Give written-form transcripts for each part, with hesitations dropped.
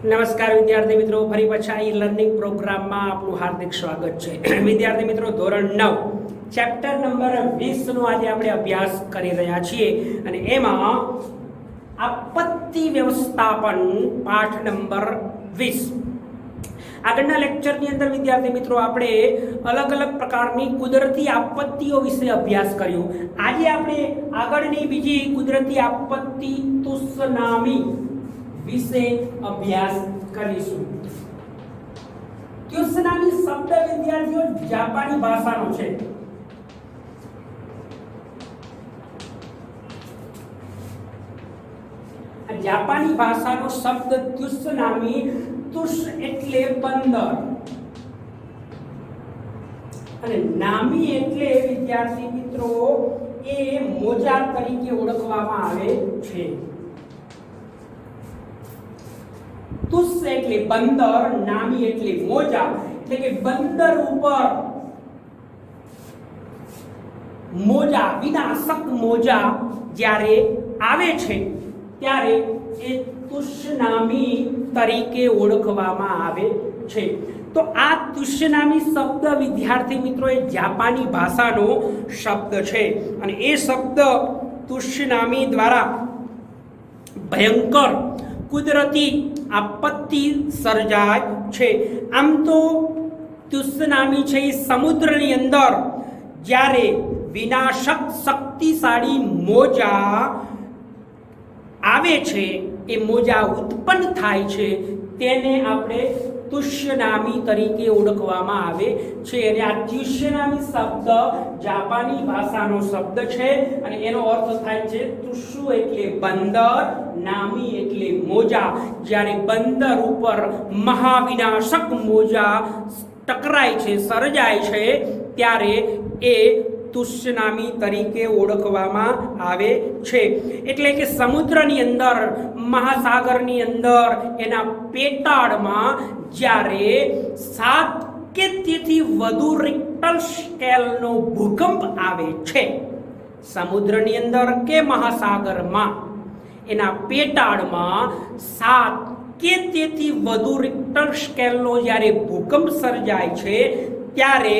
નમસ્કાર વિદ્યાર્થી મિત્રો, ફરી પાછા ઈ લર્નિંગ પ્રોગ્રામમાં આપનું હાર્દિક સ્વાગત છે। વિદ્યાર્થી મિત્રો, ધોરણ 9 ચેપ્ટર નંબર 20 નો આજે આપણે અભ્યાસ કરી રહ્યા છીએ અને એમાં આપત્તિ વ્યવસ્થાપન પાઠ નંબર 20। આગળના લેક્ચરની અંદર વિદ્યાર્થી મિત્રો આપણે અલગ અલગ પ્રકારની કુદરતી આપત્તિઓ વિશે અભ્યાસ કર્યો। આજે આપણે આગળની બીજી કુદરતી આપત્તિ તુસનામી વિશે અભ્યાસ કરીશું। ત્સુનામી શબ્દ વિદ્યાર્થીઓ જાપાની ભાષાનો છે। જાપાની ભાષાનો શબ્દ ત્સુનામી, તુષ એટલે બંદર અને નામી એટલે વિદ્યાર્થી મિત્રો એ મોજા તરીકે ઓળખવામાં આવે છે। તુષ એટલે બંદર, નામી એટલે મોજા, એટલે કે બંદર ઉપર મોજા, વિનાશક મોજા જ્યારે આવે છે ત્યારે એ તુષનામી તરીકે ઓળખવામાં આવે છે। તો આ તુષનામી શબ્દ વિદ્યાર્થી મિત્રો એ જાપાની ભાષાનો શબ્દ છે અને એ શબ્દ તુષનામી દ્વારા ભયંકર કુદરતી આપત્તિ સર્જાય છે। આમ તો તુસનામી છે એ સમુદ્રની અંદર જ્યારે વિનાશક શક્તિશાળી મોજા આવે છે, એ મોજા ઉત્પન્ન થાય છે, તેને આપણે તુષનામી તરીકે ઓળખવામાં આવે છે। અને આ તુષનામી શબ્દ જાપાની ભાષાનો શબ્દ છે અને એનો અર્થ થાય છે તુષુ એટલે બંદર, નામી એટલે મોજા। જ્યારે બંદર ઉપર મહાવિનાશક મોજા ટકરાય છે, સર્જાય છે, ત્યારે એ તુષનામી તરીકે ઓળખવામાં આવે છે। એટલે કે સમુદ્રની અંદર, મહાસાગરની અંદર, એના પેટાળમાં જ્યારે 7 કે તેથી વધુ રિક્ટર સ્કેલનો ભૂકંપ આવે છે, સમુદ્રની અંદર કે મહાસાગરમાં એના પેટાળમાં 7 કે તેથી વધુ રિક્ટર સ્કેલનો જ્યારે ભૂકંપ સર્જાય છે ત્યારે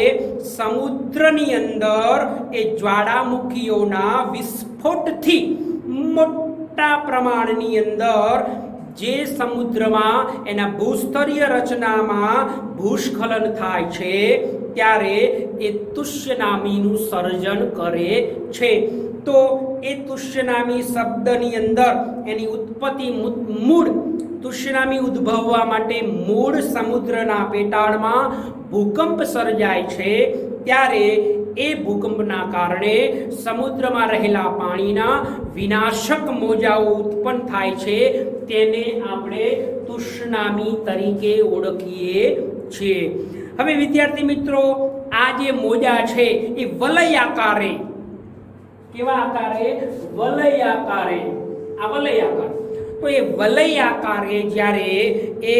સમુદ્રની અંદર એ જ્વાળામુખીઓના વિસ્ફોટથી મોટા પ્રમાણની અંદર જે સમુદ્રમાં એના ભૂસ્તરીય રચનામાં ભૂસ્ખલન થાય છે ત્યારે એ તુષનામીનું સર્જન કરે છે। તો એ તુષનામી શબ્દની અંદર એની ઉત્પત્તિ મૂળ તુષનામી ઉદ્ભવવા માટે મૂળ સમુદ્રના પેટાળમાં ભૂકંપ સર્જાય છે ત્યારે એ ભૂકંપના કારણે સમુદ્રમાં રહેલા પાણીના વિનાશક મોજાઓ ઉત્પન્ન થાય છે, તેને આપણે તુષનામી તરીકે ઓળખીએ છીએ। હવે વિદ્યાર્થી મિત્રો, આ જે મોજા છે એ વલયાકારે, કેવા આકારે? વલયાકારે, આ વલયાકાર, તો એ વલયાકારે જ્યારે એ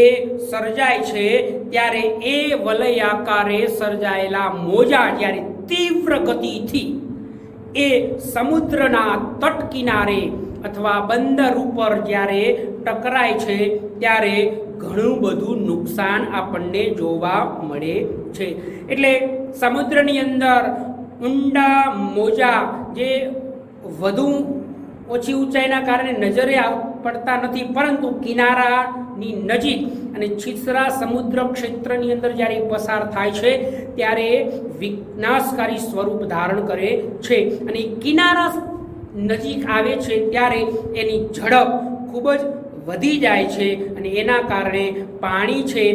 સર્જાય છે ત્યારે એ વલયાકારે સર્જાયેલા મોજા જ્યારે તીવ્ર ગતિથી એ સમુદ્રના તટ કિનારે અથવા બંદર ઉપર જ્યારે ટકરાય છે ત્યારે ઘણું બધું નુકસાન આપણને જોવા મળે છે। એટલે સમુદ્રની અંદર ઊંડા મોજા જે વધુ ઓછી ઊંચાઈના કારણે નજરે પડતા નથી, પરંતુ કિનારાની નજીક અને છીછરા સમુદ્ર ક્ષેત્રની અંદર જ્યારે પસાર થાય છે ત્યારે વિનાશકારી સ્વરૂપ ધારણ કરે છે અને કિનારા નજીક આવે છે ત્યારે એની ઝડપ ખૂબ જ વધી જાય છે અને એના કારણે પાણી છે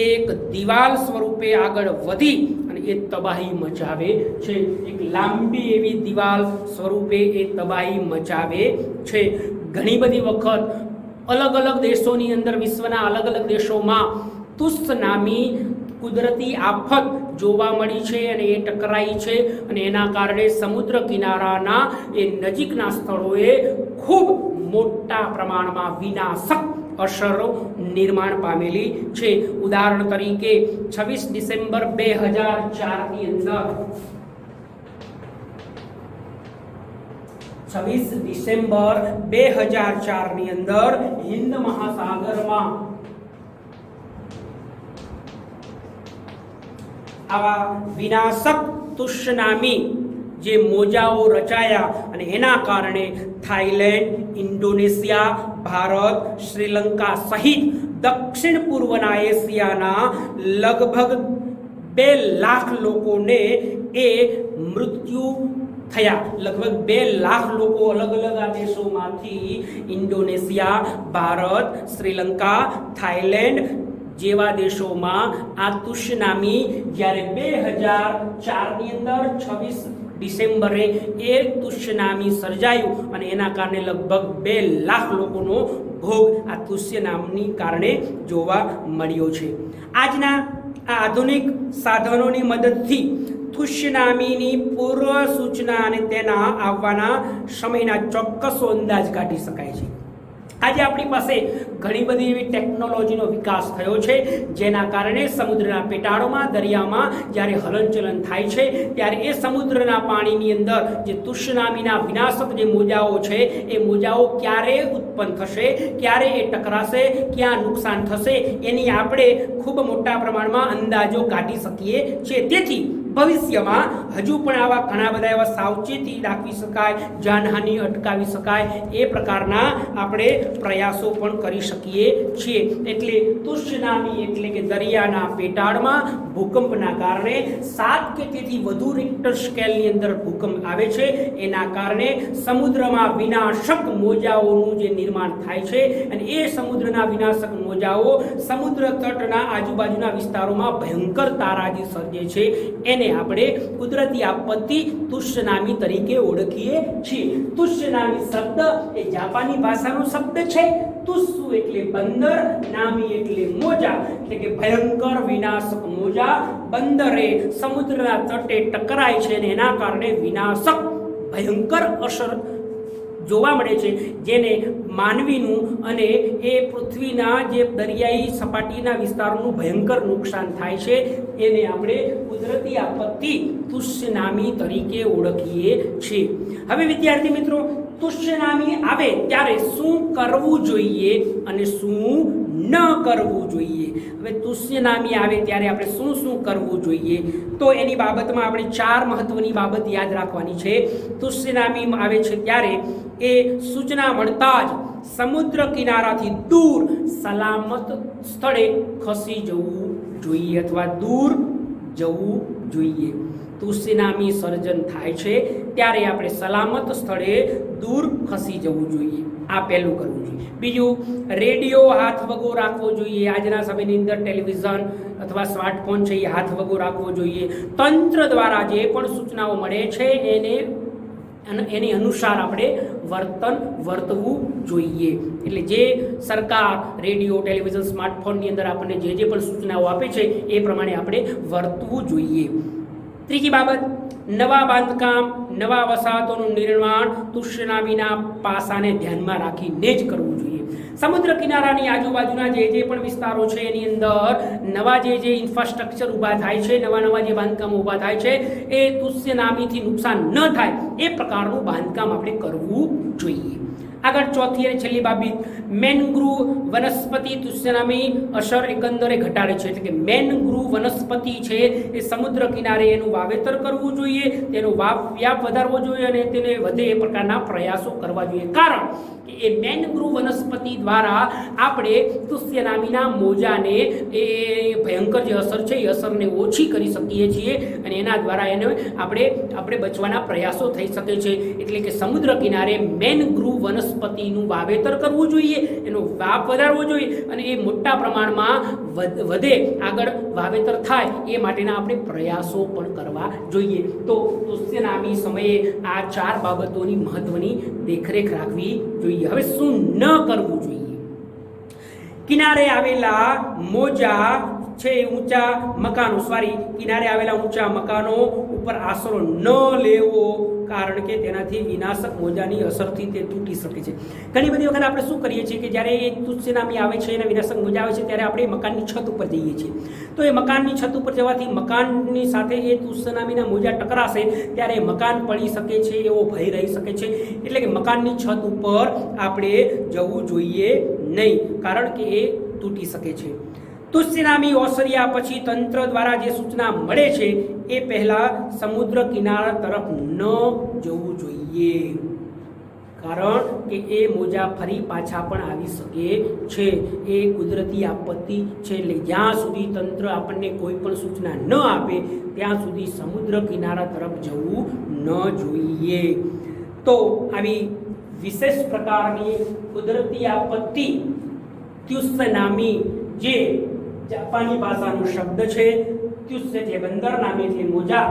એક દિવાલ સ્વરૂપે આગળ વધી અને એ તબાહી મચાવે છે, એક લાંબી એવી દિવાલ સ્વરૂપે એ તબાહી મચાવે છે। ઘણી બધી વખત અલગ અલગ દેશોની અંદર, વિશ્વના અલગ અલગ દેશોમાં તુસનામી કુદરતી આફત જોવા મળી છે અને એ ટકરાઈ છે અને એના કારણે સમુદ્ર કિનારાના એ નજીકના સ્થળોએ ખૂબ મોટા પ્રમાણમાં વિનાશક અસરો નિર્માણ પામેલી છે। ઉદાહરણ તરીકે 26 ડિસેમ્બર 2004 ની અંદર 26 ડિસેમ્બર 2004 ની અંદર હિન્દ મહાસાગરમાં આવા વિનાશક તુષનામી જે મોજાઓ રચાયા અને એના કારણે થાઈલેન્ડ, ઇન્ડોનેશિયા, ભારત, શ્રીલંકા સહિત દક્ષિણ પૂર્વના એશિયાના લગભગ 2 લાખ લોકોને એ મૃત્યુ થયા. લગભગ 2 લાખ લોકો અલગ અલગ આ દેશોમાંથી ઇન્ડોનેશિયા, ભારત, શ્રીલંકા, થાઈલેન્ડ જેવા દેશોમાં આ તુષનામી જ્યારે 2004ની અંદર 26 ડિસેમ્બરે એ તુષનામી સર્જાયું અને એના કારણે લગભગ 2 લાખ લોકોનો ભોગ આ તુષનામીની કારણે જોવા મળ્યો છે. આજના આ આધુનિક સાધનોની મદદથી તુષનામીની પૂર્વ સૂચના અને તેના આવવાના સમયના ચોક્કસો અંદાજ કાઢી શકાય છે. આજે આપણી પાસે ઘણી બધી એવી ટેકનોલોજીનો વિકાસ થયો છે જેના કારણે સમુદ્રના પેટાળોમાં, દરિયામાં જ્યારે હલનચલન થાય છે ત્યારે એ સમુદ્રના પાણીની અંદર જે તુષનામીના વિનાશક જે મોજાઓ છે એ મોજાઓ ક્યારે ઉત્પન્ન થશે, ક્યારે એ ટકરાશે, ક્યાં નુકસાન થશે એની આપણે ખૂબ મોટા પ્રમાણમાં અંદાજો કાઢી શકીએ છીએ. તેથી ભવિષ્યમાં હજુ પણ આવા ઘણા બધા એવા સાવચેતી રાખવી શકાય, જાનહાનિ અટકાવી શકાય એ પ્રકારના આપણે પ્રયાસો પણ કરી શકીએ છીએ. એટલે તુષનામી એટલે કે દરિયાના પેટાળમાં ભૂકંપના કારણે 7 કે તેથી વધુ રિક્ટર સ્કેલની અંદર ભૂકંપ આવે છે. એના કારણે સમુદ્રમાં વિનાશક મોજાઓનું જે નિર્માણ થાય છે અને એ સમુદ્રના વિનાશક મોજાઓ સમુદ્ર તટના આજુબાજુના વિસ્તારોમાં ભયંકર તારાજી સર્જે છે. એને આપણે કુદરતી આપત્તિ તુષનામી તરીકે ઓળખીએ છીએ. તુષનામી શબ્દ એ જાપાની ભાષાનો શબ્દ છે. તુસ્સુ એટલે બંદર, નામી એટલે મોજા, એટલે કે ભયંકર વિનાશક મોજા બંદરે સમુદ્રના તટે ટકરાય છે અને એના કારણે વિનાશક ભયંકર અસર જોવા મળે છે, જેને માનવીનું અને એ પૃથ્વીના જે દરિયાઈ સપાટીના વિસ્તારોનું ભયંકર નુકસાન થાય છે. એને આપણે કુદરતી આપત્તિ તુષનામી તરીકે ઓળખીએ છીએ. હવે વિદ્યાર્થી મિત્રો, તુષનામી આવે ત્યારે શું કરવું જોઈએ અને શું ન કરવું જોઈએ? હવે તુષનામી આવે ત્યારે આપણે શું શું કરવું જોઈએ તો એની બાબતમાં આપણે 4 મહત્વની બાબત યાદ રાખવાની છે. તુષનામી આવે છે ત્યારે એ સૂચના મળતા જ સમુદ્ર કિનારાથી દૂર સલામત સ્થળે ખસી જવું જોઈએ અથવા દૂર જવું જોઈએ. તુષનામી સર્જન થાય છે ત્યારે આપણે સલામત સ્થળે દૂર ખસી જવું જોઈએ. આ પહેલું કરવું જોઈએ. બીજું, રેડિયો હાથ વગો રાખવો જોઈએ. આજના સમયની અંદર ટેલિવિઝન અથવા સ્માર્ટફોન છે એ હાથ વગો રાખવો જોઈએ. તંત્ર દ્વારા જે પણ સૂચનાઓ મળે છે એની અનુસાર આપણે વર્તવું જોઈએ. એટલે જે સરકાર રેડિયો, ટેલિવિઝન, સ્માર્ટફોનની અંદર આપણને જે પણ સૂચનાઓ આપે છે એ પ્રમાણે આપણે વર્તવું જોઈએ. ત્રીજી બાબત, નવા બાંધકામ, નવા વસાહતોનું નિર્માણ તુષનામીના પાસાને ધ્યાનમાં રાખીને જ કરવું જોઈએ. સમુદ્ર કિનારાની આજુબાજુના જે પણ વિસ્તારો છે એની અંદર નવા જે ઇન્ફ્રાસ્ટ્રક્ચર ઊભા થાય છે, નવા જે બાંધકામો ઊભા થાય છે એ તુષનામીથી નુકસાન ન થાય એ પ્રકારનું બાંધકામ આપણે કરવું જોઈએ. આગળ ચોથી અને છેલ્લી બાબત, મેનગ્રુવ વનસ્પતિ તુષનામી અસર એકંદરે ઘટાડે છે. એટલે કે મેનગ્રુવ વનસ્પતિ છે એ સમુદ્ર કિનારે એનું વાવેતર કરવું જોઈએ, તેનો વ્યાપ વધારવો જોઈએ અને તેને વધે એ પ્રકારના પ્રયાસો કરવા જોઈએ. કારણ કે એ મેનગ્રુવ વનસ્પતિ દ્વારા આપણે તુષનામીના મોજાને એ ભયંકર જે અસર છે એ અસરને ઓછી કરી શકીએ છીએ અને એના દ્વારા એને આપણે બચવાના પ્રયાસો થઈ શકે છે. એટલે કે સમુદ્ર કિનારે મેનગ્રુવ વનસ્પતિનું વાવેતર કરવું જોઈએ, એનો વ્યાપ વધારવો જોઈએ અને એ મોટા પ્રમાણમાં વધે, આગળ વાવેતર થાય એ માટેના આપણે પ્રયાસો પણ કરવા જોઈએ. તો તુષનામી સમયે આ 4 બાબતોની મહત્વની દેખરેખ રાખવી જોઈએ. હવે શું ન કરવું જોઈએ? કિનારે આવેલા મોજા છે ઊંચા મકાનો કિનારે આવેલા ઊંચા મકાનો ઉપર આશરો ન લેવો, કારણ કે તેનાથી વિનાશક મોજાની અસરથી તે તૂટી શકે છે. ઘણી બધી વખત આપણે શું કરીએ છીએ કે જ્યારે એ તુષનામી આવે છે અને વિનાશક મોજા આવે છે ત્યારે આપણે મકાનની છત ઉપર જઈએ છીએ. તો એ મકાનની છત ઉપર જવાથી મકાનની સાથે એ તુષનામીના મોજા ટકરાશે ત્યારે મકાન પડી શકે છે એવો ભય રહી શકે છે. એટલે કે મકાનની છત ઉપર આપણે જવું જોઈએ નહીં, કારણ કે એ તૂટી શકે છે. તુસ્નામી ઓસર્યા પછી તંત્ર દ્વારા જે સૂચના મળે છે એ પહેલા સમુદ્ર કિનારા તરફ ન જવું જોઈએ, કારણ કે એ મોજા ફરી પાછા પણ આવી શકે છે. એ કુદરતી આપત્તિ છે. એટલે જ્યાં સુધી તંત્ર આપણને કોઈ પણ સૂચના ન આપે ત્યાં સુધી સમુદ્ર કિનારા તરફ જવું ન જોઈએ. તો આવી વિશેષ પ્રકારની કુદરતી આપત્તિ ત્યુસ્નામી, જે જાપાની ભાષાનો શબ્દ છે, ત્યુસ એટલે બંદર, નામી એટલે મોજા,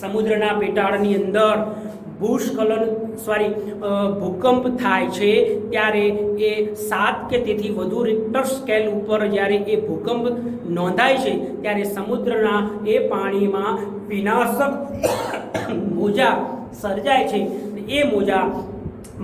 સમુદ્રના પેટાળની અંદર ભૂકંપ થાય છે ત્યારે એ 7 કે તેથી વધુ રિક્ટર સ્કેલ ઉપર જ્યારે એ ભૂકંપ નોંધાય છે ત્યારે સમુદ્રના એ પાણીમાં વિનાશક મોજા સર્જાય છે. એ મોજા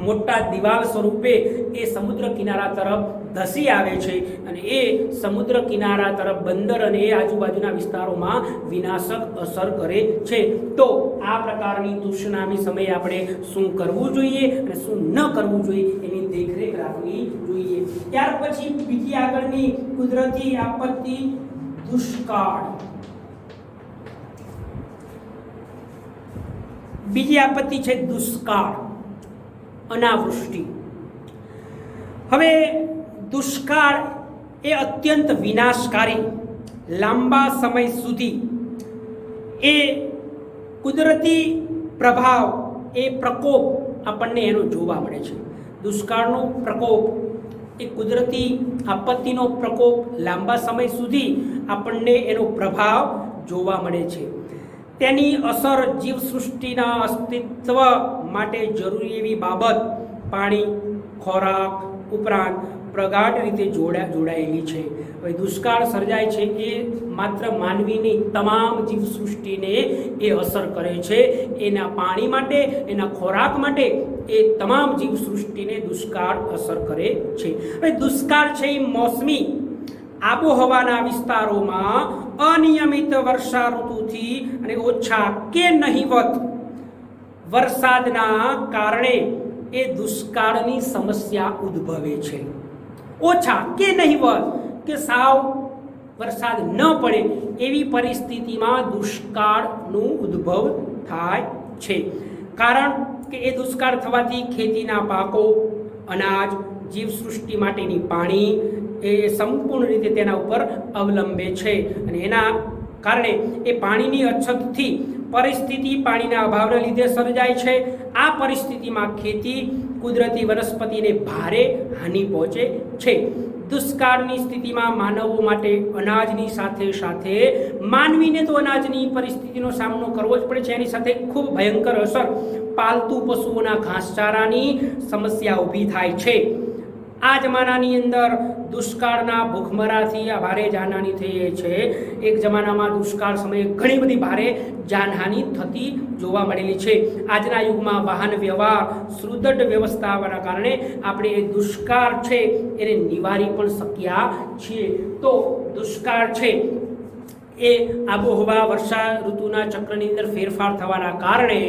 મોટા દિવાલ સ્વરૂપે એ સમુદ્ર કિનારા તરફ ધસી આવે છે અને એ સમુદ્ર કિનારા તરફ બંદર અને એ આજુબાજુના વિસ્તારોમાં વિનાશક અસર કરે છે. તો આ પ્રકારની તુસ્નામી સમયે આપણે શું કરવું જોઈએ અને શું ન કરવું જોઈએ એની દેખરેખ રાખવી જોઈએ. ત્યાર પછી બીજી આગળની કુદરતી આપત્તિ દુષ્કાળ. બીજી આપત્તિ છે દુષ્કાળ, અનાવૃષ્ટિ. હવે દુષ્કાળ એ અત્યંત વિનાશકારી, લાંબા સમય સુધી એ કુદરતી પ્રભાવ, એ પ્રકોપ આપણને એનો જોવા મળે છે. દુષ્કાળનો પ્રકોપ એ કુદરતી આપત્તિનો પ્રકોપ લાંબા સમય સુધી આપણને એનો પ્રભાવ જોવા મળે છે. તેની અસર જીવસૃષ્ટિના અસ્તિત્વ માટે જરૂરી એવી બાબત પાણી, ખોરાક ઉપરાંત પ્રગાઢ રીતે જોડાયેલી છે. હવે દુષ્કાળ સર્જાય છે એ માત્ર માનવીની તમામ જીવસૃષ્ટિને એ અસર કરે છે. એના પાણી માટે, એના ખોરાક માટે એ તમામ જીવસૃષ્ટિને દુષ્કાળ અસર કરે છે. હવે દુષ્કાળ છે એ મોસમી આબોહવાના વિસ્તારોમાં અનિયમિત વર્ષા ઋતુથી અને ઓછા કે નહિવત વરસાદના કારણે એ દુષ્કાળની સમસ્યા ઉદ્ભવે છે. ઓછા કે નહિવત કે સાવ વરસાદ ન પડે એવી પરિસ્થિતિમાં દુષ્કાળનું ઉદ્ભવ થાય છે. કારણ કે એ દુષ્કાળ થવાથી ખેતીના પાકો, અનાજ, જીવસૃષ્ટિ માટેની પાણી એ સંપૂર્ણ રીતે તેના ઉપર અવલંબે છે અને એના કારણે એ પાણીની અછતથી પરિસ્થિતિ પાણીના અભાવના લીધે સર્જાય છે. આ પરિસ્થિતિમાં ખેતી, કુદરતી વનસ્પતિને ભારે હાનિ પહોંચે છે. દુષ્કાળની સ્થિતિમાં માનવો માટે અનાજની સાથે સાથે માનવીને તો અનાજની પરિસ્થિતિનો સામનો કરવો જ પડે છે. એની સાથે ખૂબ ભયંકર અસર પાલતુ પશુઓના ઘાસચારાની સમસ્યા ઊભી થાય છે. આ જમાનાની અંદર દુષ્કાળના ભૂખમરાથી ભારે જાનહાનિ થઈ છે. એક જમાનામાં દુષ્કાળ સમયે ઘણી બધી ભારે જાનહાનિ થતી જોવા મળેલી છે. આજના યુગમાં વાહન વ્યવહાર, સુદૃઢ વ્યવસ્થા આવવાના કારણે આપણે એ દુષ્કાળ છે એને નિવારી પણ શક્યા છીએ. તો દુષ્કાળ છે એ આબોહવા વર્ષા ઋતુના ચક્રની અંદર ફેરફાર થવાના કારણે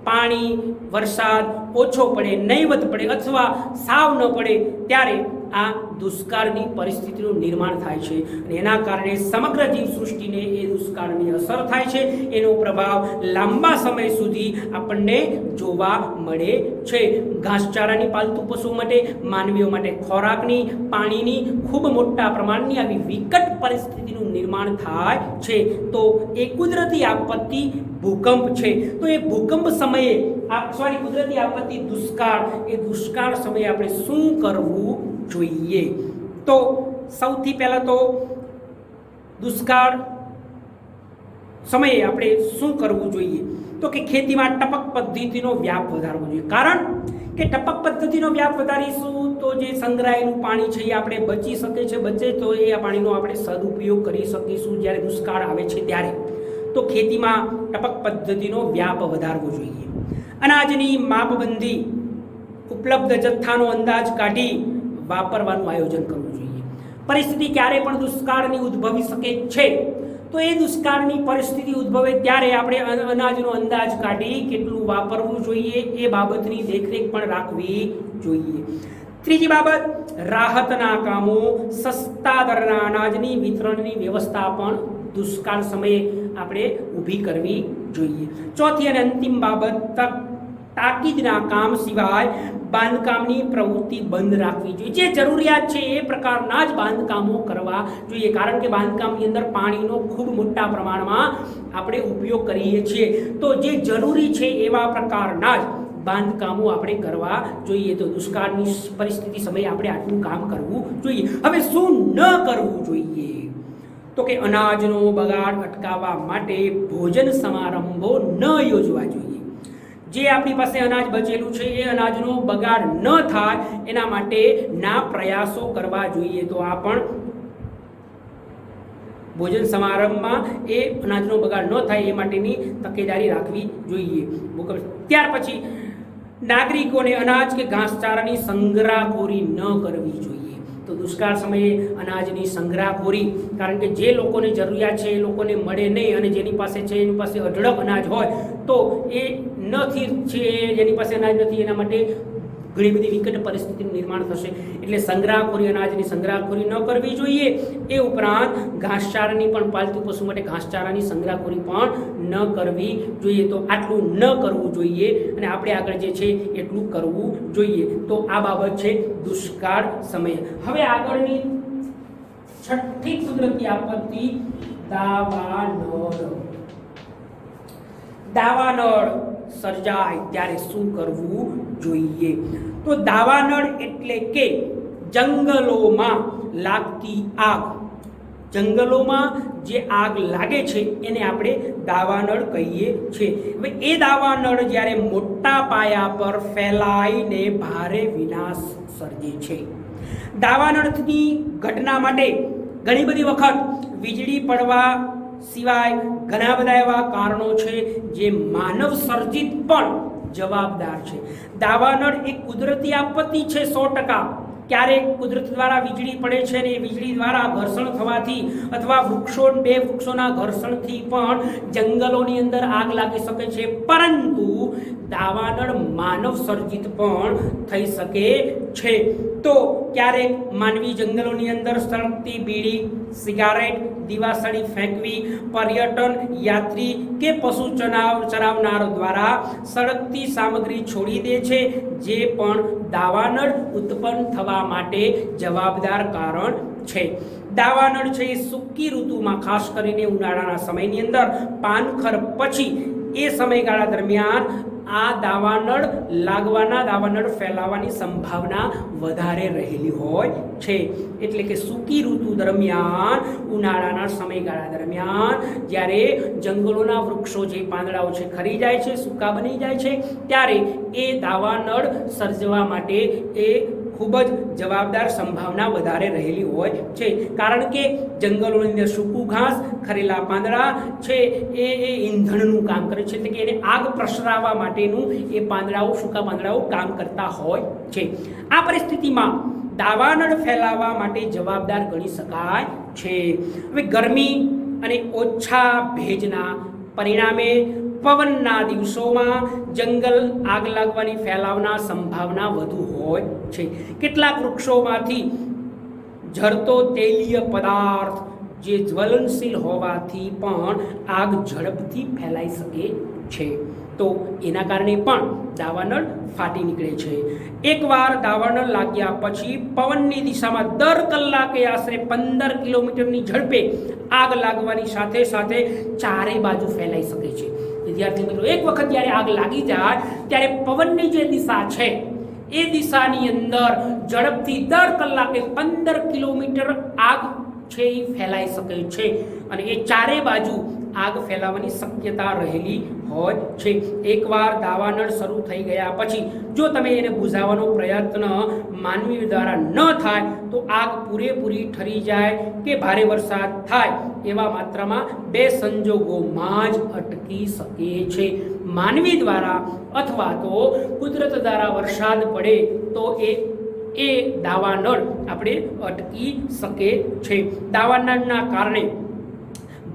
પાણી, વરસાદ ઓછો પડે, નહીવત પડે અથવા સાવ ન પડે ત્યારે આ દુષ્કાળની પરિસ્થિતિનું નિર્માણ થાય છે અને એના કારણે સમગ્ર જીવસૃષ્ટિને એ દુષ્કાળની અસર થાય છે. એનો પ્રભાવ લાંબા સમય સુધી આપણને જોવા મળે છે. ઘાસચારાની પાલતુ પશુઓ માટે, માનવીઓ માટે ખોરાકની, પાણીની ખૂબ મોટા પ્રમાણની આવી વિકટ પરિસ્થિતિનું નિર્માણ થાય છે. તો એ કુદરતી આપત્તિ ભૂકંપ છે. તો એ ભૂકંપ સમયે કુદરતી આપત્તિ દુષ્કાળ, એ દુષ્કાળ સમયે આપણે શું કરવું જોઈએ? તો સૌથી પહેલા તો દુષ્કાળ સમયે આપણે શું કરવું જોઈએ? તો કે ખેતીમાં ટપક પદ્ધતિનો વ્યાપ વધારવો જોઈએ. કારણ કે ટપક પદ્ધતિનો વ્યાપ વધારીશું તો જે સંગ્રહાયેલું પાણી છે એ આપણે બચી શકે છે. બચે તો એ પાણીનો આપણે સદુપયોગ કરી શકીશું જ્યારે દુષ્કાળ આવે છે ત્યારે. તો ખેતીમાં ટપક પદ્ધતિનો વ્યાપ વધારવો જોઈએ. અનાજની માપબંધી, ઉપલબ્ધ જથ્થાનો અંદાજ કાઢી વાપરવાનું આયોજન કરવું જોઈએ. પરિસ્થિતિ ક્યારે પણ દુષ્કાળની ઉદ્ભવી શકે છે. તો એ દુષ્કાળની પરિસ્થિતિ ઉદ્ભવે ત્યારે આપણે અનાજનો અંદાજ કાઢી કેટલું વાપરવું જોઈએ એ બાબતની દેખરેખ પણ રાખવી જોઈએ. ત્રીજી બાબત, રાહતના કામો, સસ્તા દરના અનાજની વિતરણની વ્યવસ્થા પણ દુષ્કાળ સમયે આપણે ઊભી કરવી જોઈએ. ચોથી અને અંતિમ બાબત, તાકીદના કામ સિવાય બાંધકામની પ્રવૃત્તિ બંધ રાખવી જોઈએ. જે જરૂરિયાત છે એ પ્રકારના જ બાંધકામો કરવા જોઈએ, કારણ કે બાંધકામની અંદર પાણીનો ખૂબ મોટા પ્રમાણમાં આપણે ઉપયોગ કરીએ છીએ. તો જે જરૂરી છે એવા પ્રકારના જ બાંધકામો આપણે કરવા જોઈએ. તો દુષ્કાળની પરિસ્થિતિ સમયે આપણે આટલું કામ કરવું જોઈએ. હવે શું ન કરવું જોઈએ? તો કે અનાજનો બગાડ અટકાવવા માટે ભોજન સમારંભો ન યોજવા જોઈએ. જે આપણી પાસે અનાજ બચેલું છે એ અનાજનો બગાડ ન થાય એના માટે ના પ્રયાસો કરવા જોઈએ. તો આ પણ ભોજન સમારંભમાં એ અનાજનો બગાડ ન થાય એ માટેની તકેદારી રાખવી જોઈએ. ત્યાર પછી નાગરિકોને અનાજ કે ઘાસચારાની સંગ્રહખોરી ન કરવી જોઈએ. તો દુષ્કાળ સમયે અનાજની સંગ્રહખોરી, કારણ કે જે લોકોને જરૂરિયાત છે એ લોકોને મળે નહીં, અને જેની પાસે છે એની પાસે અઢળક અનાજ હોય તો એ નથી છે જેની પાસે અનાજ નથી એના માટે ઘણી બધી વિકટ પરિસ્થિતિનું નિર્માણ થશે. એટલે સંગ્રહખોરી, અનાજની સંગ્રહખોરી ન કરવી જોઈએ. એ ઉપરાંત ઘાસચારાની પણ, પાલતુ પશુ માટે ઘાસચારાની સંગ્રહખોરી પણ ન કરવી જોઈએ. તો આટલું ન કરવું જોઈએ અને આપણે આગળ જે છે એટલું કરવું જોઈએ. તો આ બાબત છે દુષ્કાળ સમયે. હવે આગળની છઠ્ઠી કુદરતી આપત્તિ, દાવાનળ. દાવાનળ સર્જાય ત્યારે શું કરવું જોઈએ? તો દાવાનળ એટલે કે જંગલોમાં લાગતી આગ. જંગલોમાં જે આગ લાગે છે એને આપણે દાવાનળ કહીએ છીએ. હવે એ દાવાનળ જ્યારે મોટા પાયા પર ફેલાઈને ભારે વિનાશ સર્જે છે. દાવાનળની ઘટના માટે ઘણી બધી વખત વીજળી પડવા સિવાય ઘણા બધા એવા કારણો છે જે માનવ સર્જિત પણ જવાબદાર છે. દાવાનળ એક કુદરતી આપત્તિ છે 100%. ક્યારેક કુદરત દ્વારા વીજળી પડે છે અને એ વીજળી દ્વારા ઘર્ષણ થવાથી અથવા બે વૃક્ષોના ઘર્ષણથી પણ જંગલોની અંદર આગ લાગી શકે છે. પરંતુ દાવાનળ માનવ સર્જિત પણ થઈ શકે છે. તો ક્યારેક માનવી જંગલોની અંદર સળગતી બીડી, સિગારેટ, દીવાસળી ફેંકવી, પર્યટન યાત્રી કે પશુ ચરાવનાર દ્વારા સળગતી સામગ્રી છોડી દે છે, જે પણ દાવાનળ ઉત્પન્ન થવા માટે જવાબદાર કારણ છે. દાવાનળ છે એ સૂકી ઋતુમાં, ખાસ કરીને ઉનાળાના સમયની અંદર પાનખર પછી એ સમયગાળા દરમિયાન આ દાવાનળ લાગવાના, દાવાનળ ફેલાવાની સંભાવના વધારે રહેલી હોય છે. એટલે કે સૂકી ઋતુ દરમિયાન, ઉનાળાના સમયગાળા દરમિયાન જ્યારે જંગલોના વૃક્ષો, જે પાંદડાઓ છે ખરી જાય છે, સૂકા બની જાય છે, ત્યારે એ દાવાનળ સર્જવા માટે એ ખૂબ જ જવાબદાર સંભાવના વધારે રહેલી હોય છે. કારણ કે જંગલોની અંદર સૂકું ઘાસ, ખરેલા પાંદડા છે એ ઈંધણનું કામ કરે છે. એટલે કે એને આગ પ્રસરાવવા માટેનું એ પાંદડાઓ, સૂકા પાંદડાઓ કામ કરતા હોય છે. આ પરિસ્થિતિમાં દાવાનળ ફેલાવવા માટે જવાબદાર ગણી શકાય છે. હવે ગરમી અને ઓછા ભેજના પરિણામે પવનના દિવસોમાં જંગલ આગ લાગવાની, ફેલાવના સંભાવના વધુ હોય છે. કેટલાક વૃક્ષોમાંથી ઝરતો તેલીય પદાર્થ જે જ્વલનશીલ હોવાથી પણ આગ ઝડપથી ફેલાઈ શકે છે. તો એના કારણે પણ દાવાનળ ફાટી નીકળે છે. એકવાર દાવાનળ લાગ્યા પછી પવનની દિશામાં દર કલાકે આશરે 15 કિલોમીટરની ઝડપે આગ લાગવાની સાથે સાથે ચારે બાજુ ફેલાઈ શકે છે. વિદ્યાર્થી મિત્રો, એક વખત જ્યારે આગ લાગી જાય ત્યારે પવનની જે દિશા છે એ દિશાની અંદર ઝડપથી દર કલાકે 15 કિલોમીટર આગ છે એ ફેલાઈ શકે છે અને એ ચારે બાજુ આગ ફેલાવાની શક્યતા રહેલી હોય છે. એકવાર દાવાનળ શરૂ થઈ ગયા પછી જો તમે એને બુઝાવવાનો પ્રયત્ન માનવી દ્વારા ન થાય તો આગ પૂરેપૂરી ઠરી જાય કે ભારે વરસાદ થાય એવા માત્રામાં 2 સંજોગોમાં જ અટકી શકે છે. માનવી દ્વારા અથવા તો કુદરત દ્વારા વરસાદ પડે તો એ દાવાનળ આપણે અટકી શકે છે. દાવાનળના કારણે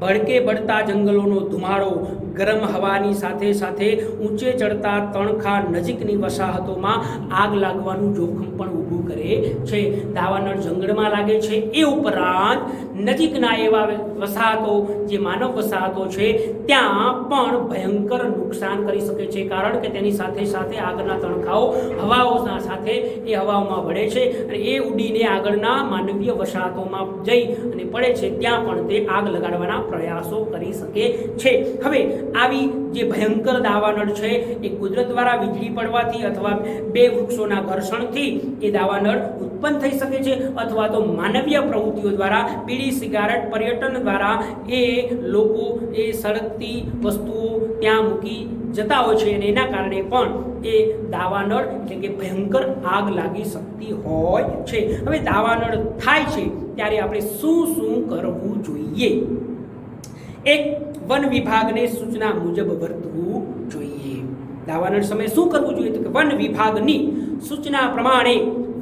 ભડકે બળતા જંગલોનો ધુમાડો, ગરમ હવાની સાથે સાથે ઊંચે ચડતા તણખા નજીકની વસાહતોમાં આગ લાગવાનું જોખમ પણ ઊભું કરે છે. દાવાનળ જંગલમાં લાગે છે. એ ઉપરાંત નજીકના એવા વસાહતો જે માનવ વસાહતો છે ત્યાં પણ ભયંકર નુકસાન કરી શકે છે, કારણ કે તેની સાથે સાથે આગના તણખાઓ હવાઓના સાથે એ હવાઓમાં ભળે છે અને એ ઉડીને આગળના માનવીય વસાહતોમાં જઈ અને પડે છે, ત્યાં પણ તે આગ લગાડવાના પ્રયાસો કરી શકે છે. હવે આવી જે ભયંકર દાવાનળ છે એ કુદરત દ્વારા વીજળી પડવાથી અથવા બે વૃક્ષોના ઘર્ષણથી એ દાવાનળ ઉત્પન્ન થઈ શકે છે, અથવા તો માનવીય પ્રવૃત્તિઓ દ્વારા બીડી, સિગારેટ, પર્યટન દ્વારા એ લોકો એ સળગતી વસ્તુઓ ત્યાં મૂકી જતા હોય છે અને એના કારણે પણ એ દાવાનળ એટલે કે ભયંકર આગ લાગી શકતી હોય છે. હવે દાવાનળ થાય છે ત્યારે આપણે શું શું કરવું જોઈએ? એક, વન વિભાગને સૂચના મુજબ વર્તવું જોઈએ. દાવાનળ સમયે શું કરવું જોઈએ? તો કે વન વિભાગની સૂચના પ્રમાણે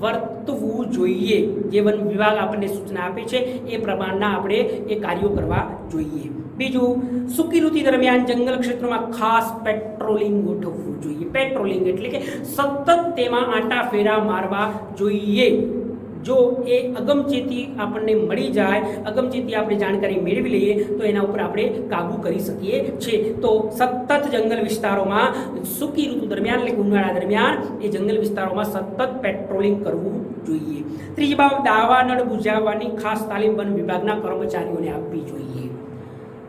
વર્તવું જોઈએ. જે વન વિભાગ આપણને સૂચના આપે છે એ પ્રમાણના આપણે એ કાર્યો કરવા જોઈએ. બીજું, સૂકી ઋતુ દરમિયાન જંગલ ક્ષેત્રોમાં ખાસ પેટ્રોલિંગ ગોઠવવું જોઈએ. પેટ્રોલિંગ એટલે કે સતત તેમાં આંટા ફેરા મારવા જોઈએ. જો એ અગમચેતી આપણને મળી જાય, અગમચેતી આપણે જાણકારી મેળવી લઈએ તો એના ઉપર આપણે કાબૂ કરી શકીએ છીએ. તો સતત જંગલ વિસ્તારોમાં સૂકી ઋતુ દરમિયાન એટલે ઉનાળા દરમિયાન એ જંગલ વિસ્તારોમાં સતત પેટ્રોલિંગ કરવું જોઈએ. ત્રીજી બાબત, દાવાનળ બુઝાવવાની ખાસ તાલીમ વન વિભાગના કર્મચારીઓને આપવી જોઈએ.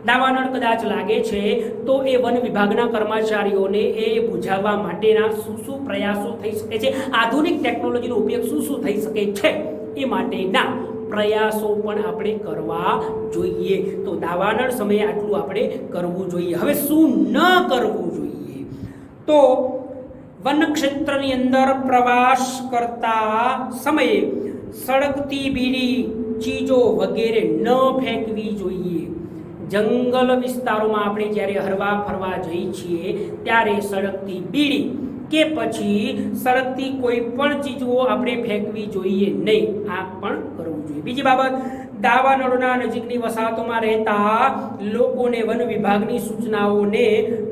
દાવાનળ કદાચ લાગે છે તો એ વન વિભાગના કર્મચારીઓને એ બુઝાવવા માટેના શું શું પ્રયાસો થઈ શકે છે, આધુનિક ટેકનોલોજીનો ઉપયોગ શું શું થઈ શકે છે એ માટેના પ્રયાસો પણ આપણે કરવા જોઈએ. તો દાવાનળ સમયે આટલું આપણે કરવું જોઈએ. હવે શું ન કરવું જોઈએ? તો વન ક્ષેત્રની અંદર પ્રવાસ કરતા સમયે સળગતી બીડી, ચીજો વગેરે ન ફેંકવી જોઈએ. જંગલ વિસ્તારોમાં આપણે જ્યારે હરવા ફરવા જઈએ છીએ ત્યારે સળગતી બીડી કે પછી સળગતી કોઈ પણ ચીજો આપણે ફેંકવી જોઈએ નહીં. આ પણ કરવું જોઈએ. બીજી બાબત, દાવાનળોના નજીકની વસાહતોમાં રહેતા લોકોને વન વિભાગની સૂચનાઓને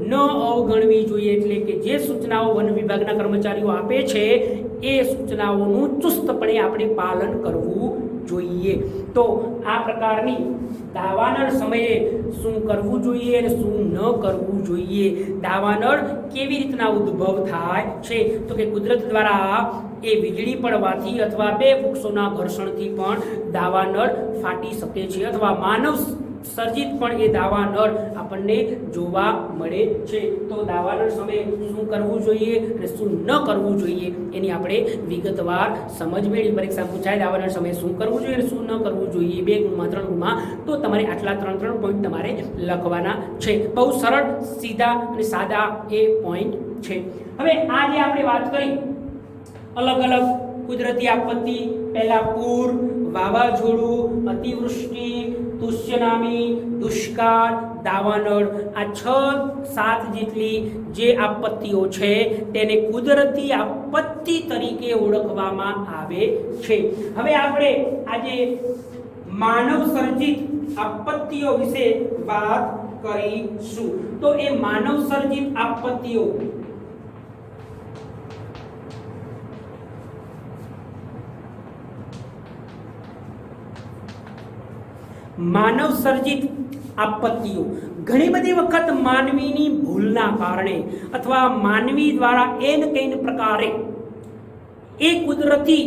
ન અવગણવી જોઈએ. એટલે કે જે સૂચનાઓ વન વિભાગના કર્મચારીઓ આપે છે એ સૂચનાઓનું ચુસ્તપણે આપણે પાલન કરવું જોઈએ. તો આ પ્રકારની દાવાનળ સમયે શું કરવું જોઈએ અને શું ન કરવું જોઈએ. દાવાનળ કેવી રીતના ઉદ્ભવ થાય છે? તો કે કુદરત દ્વારા એ વીજળી પડવાથી અથવા બે વૃક્ષોના ઘર્ષણથી પણ દાવાનળ ફાટી શકે છે, અથવા માનવ સર્જિત પણ એ દાવાનળ આપણને જોવા મળે છે. તો દાવાનળ સમયે શું કરવું જોઈએ અને શું ન કરવું જોઈએ એની આપણે વિગતવાર સમજ મેળવી. પરીક્ષા પૂછાય દાવાનળ સમયે શું કરવું જોઈએ અને શું ન કરવું જોઈએ 2 ગુણમાં 3 ગુણમાં, તો તમારે આટલા 3 પોઈન્ટ તમારે લખવાના છે. બહુ સરળ, સીધા અને સાદા એ પોઈન્ટ છે. હવે આજે આપણે વાત કરી અલગ અલગ કુદરતી આપત્તિ, પહેલા પૂર, વાવાઝોડું, અતિવૃષ્ટિ, તુસ્યનામી, દુષ્કાળ, દાવાનળ, આ 6-7 જેટલી જે આપત્તિઓ છે તેને કુદરતી આપત્તિ તરીકે ઓળખવામાં આવે છે. હવે આપણે આજે માનવ સર્જિત આપત્તિઓ વિશે વાત કરીશું. તો એ માનવ સર્જિત આપત્તિઓ માનવ સર્જિત આપત્તિઓ ઘણી બધી વખત માનવીની ભૂલના કારણે અથવા માનવી દ્વારા એન કઈન પ્રકારે એ કુદરતી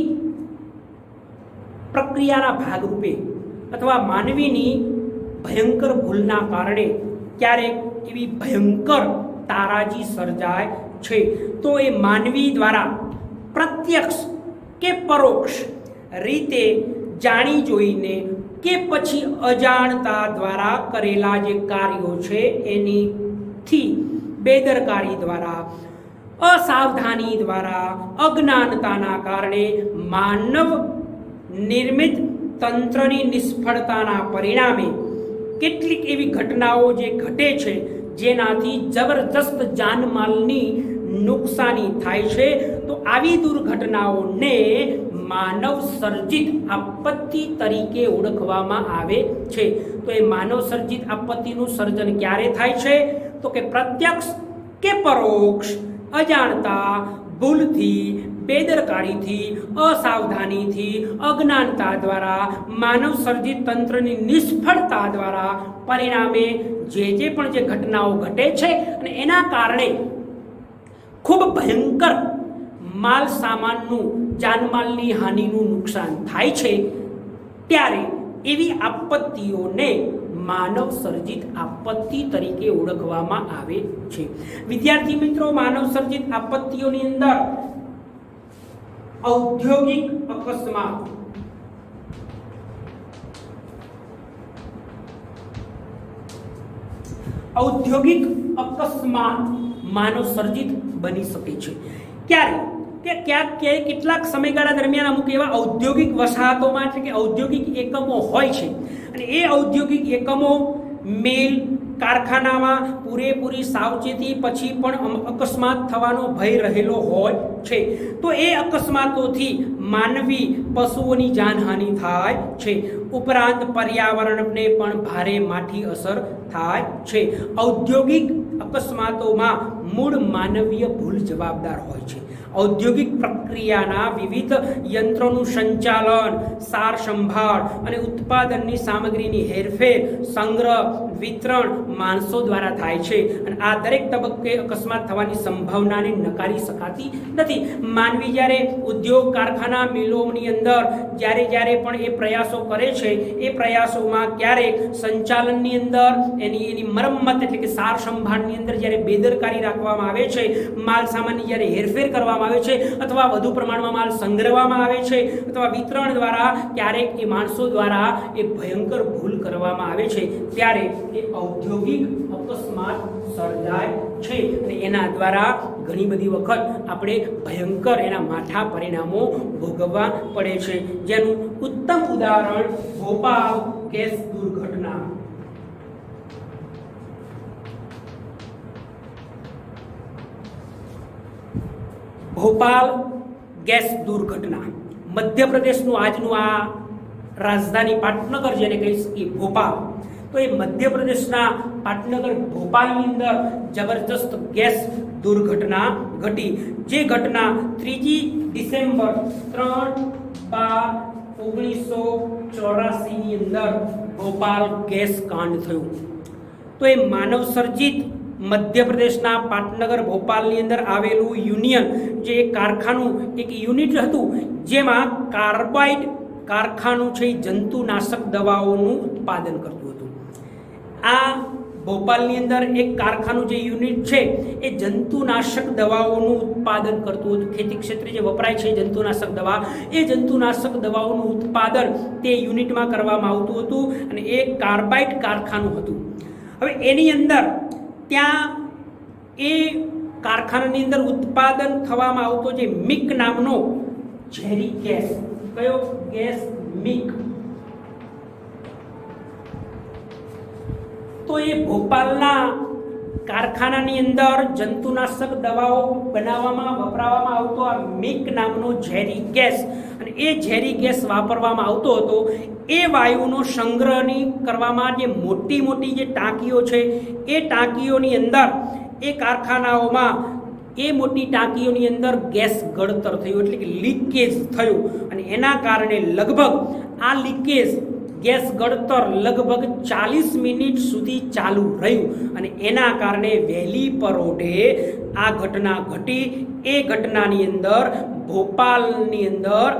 પ્રક્રિયાના ભાગરૂપે અથવા માનવીની ભયંકર ભૂલના કારણે ક્યારેક એવી ભયંકર તારાજી સર્જાય છે. તો એ માનવી દ્વારા પ્રત્યક્ષ કે પરોક્ષ રીતે જાણી જોઈને કે પછી અજાણતા દ્વારા કરેલા જે કાર્યો છે એનીથી બેદરકારી દ્વારા, અસાવધાની દ્વારા, અજ્ઞાનતાના કારણે માનવ નિર્મિત તંત્રની નિષ્ફળતાના પરિણામે કેટલીક એવી ઘટનાઓ જે ઘટે છે જેનાથી જબરજસ્ત જાનમાલની નુકસાની થાય છે. તો આવી દુર્ઘટનાઓને માનવ સર્જિત આપત્તિ તરીકે ઓળખવામાં આવે છે. તો એ માનવ સર્જિત આપત્તિનું સર્જન ક્યારે થાય છે? તો કે પ્રત્યક્ષ કે પરોક્ષ અજાણતા, ભૂલથી, બેદરકારીથી, અસાવધાનીથી, અજ્ઞાનતા દ્વારા, માનવ સર્જિત તંત્રની નિષ્ફળતા દ્વારા પરિણામે જે પણ જે ઘટનાઓ ઘટે છે અને એના કારણે ખૂબ ભયંકર માલ સામાનનું, જાનમાલની હાનિનું નુકસાન થાય છે, ત્યારે એવી આપત્તિઓને માનવ સર્જિત આપત્તિ તરીકે ઓળખવામાં આવે છે. વિદ્યાર્થી મિત્રો, માનવ સર્જિત આપત્તિઓની અંદર ઔદ્યોગિક અકસ્માત, ઔદ્યોગિક અકસ્માત માનવ સર્જિત બની શકે છે. ક્યારે? કે ક્યાંક કેટલાક સમયગાળા દરમિયાન અમુક એવા ઔદ્યોગિક વસાહતોમાં એટલે કે ઔદ્યોગિક એકમો હોય છે અને એ ઔદ્યોગિક એકમો, મિલ, કારખાનામાં પૂરેપૂરી સાવચેતી પછી પણ અકસ્માત થવાનો ભય રહેલો હોય છે. તો એ અકસ્માતોથી માનવી, પશુઓની જાનહાનિ થાય છે. ઉપરાંત પર્યાવરણને પણ ભારે માઠી અસર થાય છે. ઔદ્યોગિક અકસ્માતોમાં મૂળ માનવીય ભૂલ જવાબદાર હોય છે. ઔદ્યોગિક પ્રક્રિયાના વિવિધ યંત્રોનું સંચાલન, સાર સંભાળ અને ઉત્પાદનની સામગ્રીની હેરફેર, સંગ્રહ, વિતરણ માણસો દ્વારા થાય છે અને આ દરેક તબક્કે અકસ્માત થવાની સંભાવનાને નકારી શકાતી નથી. માનવી જ્યારે ઉદ્યોગ, કારખાના, મિલોની અંદર જ્યારે પણ એ પ્રયાસો કરે છે, એ પ્રયાસોમાં ક્યારેક સંચાલનની અંદર એની મરમ્મત એટલે કે સાર સંભાળની અંદર જ્યારે બેદરકારી રાખવામાં આવે છે, માલ સામાનની જ્યારે હેરફેર કરવામાં આવે છે અથવા વધુ પ્રમાણમાં માલ સંગ્રહવામાં આવે છે અથવા વિતરણ દ્વારા ક્યારેક એ માણસો દ્વારા એ ભયંકર ભૂલ કરવામાં આવે છે, ત્યારે એ ઔદ્યોગિક અકસ્માત સર્જાય છે અને એના દ્વારા ઘણી બધી વખત આપણે ભયંકર એના માઠા પરિણામો ભોગવવા પડે છે. જેનું ઉત્તમ ઉદાહરણ ભોપાલ ગેસ દુર્ઘટના. ભોપાલ ગેસ દુર્ઘટના મધ્યપ્રદેશનું આજનું આ રાજધાની પાટનગર જેને કહી શકીએ ભોપાલ, તો એ મધ્યપ્રદેશના પાટનગર ભોપાલની અંદર જબરજસ્ત ગેસ દુર્ઘટના ઘટી. જે ઘટના 3 ડિસેમ્બર 3/12/1984 ની અંદર ભોપાલ ગેસ કાંડ થયું. તો એ માનવ સર્જિત મધ્યપ્રદેશના પાટનગર ભોપાલની અંદર આવેલું યુનિયન જે કારખાનું એક યુનિટ હતું, જેમાં કાર્બાઇડ કારખાનું છે જંતુનાશક દવાઓનું ઉત્પાદન કરતું હતું. આ ભોપાલની અંદર એક કારખાનું જે યુનિટ છે એ જંતુનાશક દવાઓનું ઉત્પાદન કરતું હતું. ખેતી ક્ષેત્રે જે વપરાય છે જંતુનાશક દવા, એ જંતુનાશક દવાઓનું ઉત્પાદન તે યુનિટમાં કરવામાં આવતું હતું અને એ કાર્બાઇડ કારખાનું હતું. હવે એની અંદર ત્યાં એ કારખાનાની અંદર ઉત્પાદન થવામાં આવતો જે મિક નામનો ઝેરી ગેસ, કયો ગેસ? મિક. તો એ ભોપાલના કારખાનાની અંદર જંતુનાશક દવાઓ બનાવવામાં વપરાવામાં આવતો આ મિક નામનો ઝેરી ગેસ, અને એ ઝેરી ગેસ વાપરવામાં આવતો હતો. એ વાયુનો સંગ્રહની કરવામાં જે મોટી જે ટાંકીઓ છે એ ટાંકીઓની અંદર એ કારખાનાઓમાં એ મોટી ટાંકીઓની અંદર ગેસ ગળતર થયું એટલે કે લીકેજ થયું અને એના કારણે લગભગ આ લીકેજ ગેસ ગળતર લગભગ 40 મિનિટ સુધી ચાલુ રહ્યું અને એના કારણે વહેલી પરોઢે આ ઘટના ઘટી. એ ઘટનાની અંદર ભોપાલની અંદર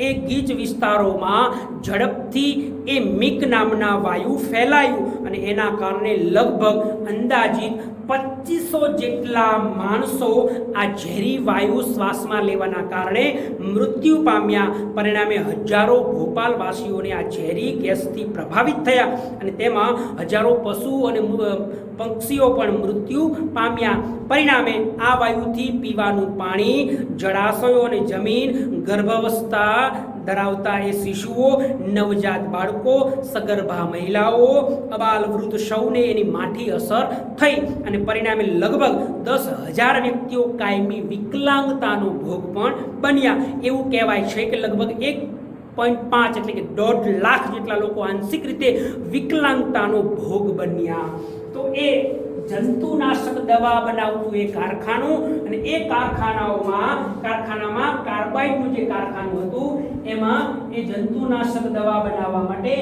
એ ગીચ વિસ્તારોમાં ઝડપથી એ મિક નામના વાયુ ફેલાયું અને એના કારણે લગભગ અંદાજિત 2500 જેટલા માણસો આ ઝેરી વાયુ શ્વાસમાં લેવાના કારણે મૃત્યુ પામ્યા. પરિણામે હજારો ભોપાલવાસીઓને આ ઝેરી ગેસથી પ્રભાવિત થયા અને તેમાં હજારો પશુ અને પક્ષીઓ પણ મૃત્યુ પામ્યા. પરિણામે આ વાયુથી પીવાનું પાણી, જળાશયો અને જમીન, ગર્ભાવસ્થા ધરાવતા એ શિશુઓ, નવજાત બાળકો, સગર્ભા મહિલાઓ, અબાલ વૃદ્ધ સૌને એની માઠી અસર થઈ અને પરિણામે લગભગ 10,000 વ્યક્તિઓ કાયમી વિકલાંગતાનો ભોગ પણ બન્યા. એવું કહેવાય છે કે લગભગ 1.5 એટલે કે 1.5 લાખ જેટલા લોકો આંશિક રીતે વિકલાંગતાનો ભોગ બન્યા. તો એ જંતુનાશક દવા બનાવતું એ કારખાનું, અને એ કારખાનામાં કાર્બાઇડનું જે કારખાનું હતું એમાં એ જંતુનાશક દવા બનાવવા માટે